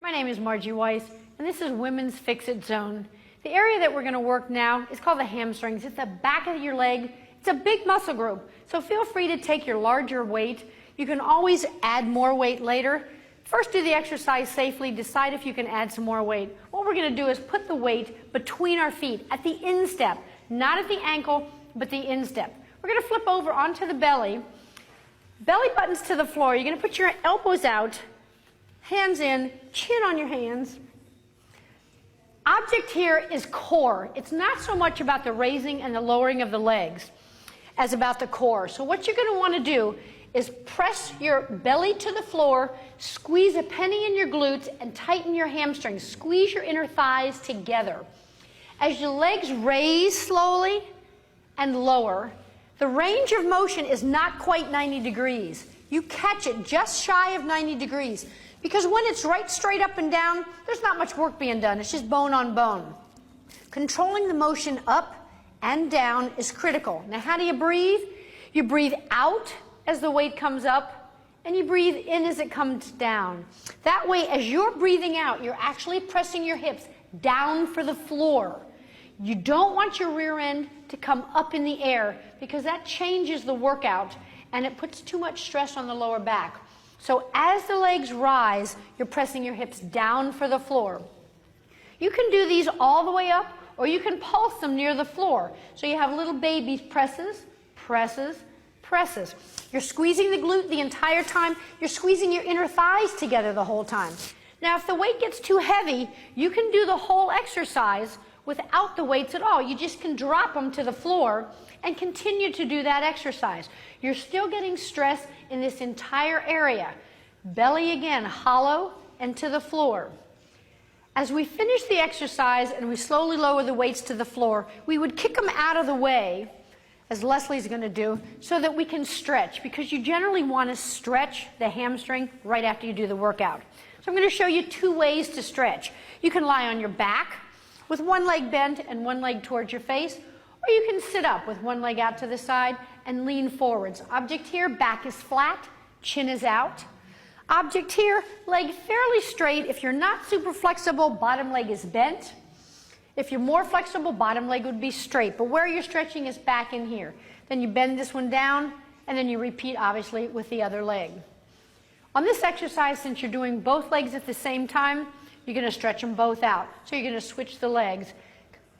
My name is Margie Weiss, and this is Women's Fix-It Zone. The area that we're going to work now is called the hamstrings. It's the back of your leg. It's a big muscle group, so feel free to take your larger weight. You can always add more weight later. First, do the exercise safely. Decide if you can add some more weight. What we're going to do is put the weight between our feet at the instep, not at the ankle, but the instep. We're going to flip over onto the belly. Belly buttons to the floor. You're going to put your elbows out, hands in, chin on your hands. Object here is core. It's not so much about the raising and the lowering of the legs as about the core. So what you're going to want to do is press your belly to the floor, squeeze a penny in your glutes, and tighten your hamstrings. Squeeze your inner thighs together. As your legs raise slowly and lower, the range of motion is not quite 90 degrees. You catch it just shy of 90 degrees. Because when it's right straight up and down, there's not much work being done. It's just bone on bone. Controlling the motion up and down is critical. Now, how do you breathe? You breathe out as the weight comes up, and you breathe in as it comes down. That way, as you're breathing out, you're actually pressing your hips down for the floor. You don't want your rear end to come up in the air because that changes the workout and it puts too much stress on the lower back. So as the legs rise, you're pressing your hips down for the floor. You can do these all the way up, or you can pulse them near the floor. So you have little baby presses, presses, presses. You're squeezing the glute the entire time. You're squeezing your inner thighs together the whole time. Now, if the weight gets too heavy, you can do the whole exercise without the weights at all. You just can drop them to the floor and continue to do that exercise. You're still getting stress in this entire area. Belly again, hollow and to the floor. As we finish the exercise and we slowly lower the weights to the floor, we would kick them out of the way, as Leslie's going to do, so that we can stretch, because you generally want to stretch the hamstring right after you do the workout. So I'm going to show you two ways to stretch. You can lie on your back with one leg bent and one leg towards your face, or you can sit up with one leg out to the side and lean forwards. Object here, back is flat, chin is out. Object here, leg fairly straight. If you're not super flexible, bottom leg is bent. If you're more flexible, bottom leg would be straight. But where you're stretching is back in here. Then you bend this one down, and then you repeat, obviously, with the other leg. On this exercise, since you're doing both legs at the same time, you're going to stretch them both out. So you're going to switch the legs.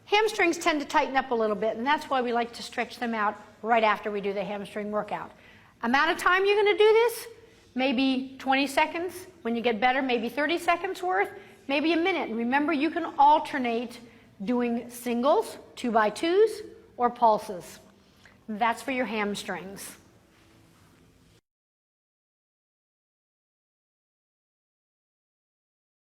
Hamstrings tend to tighten up a little bit, and that's why we like to stretch them out right after we do the hamstring workout. Amount of time you're going to do this? Maybe 20 seconds. When you get better, maybe 30 seconds worth, maybe a minute. And remember, you can alternate doing singles, 2x2s, or pulses. That's for your hamstrings.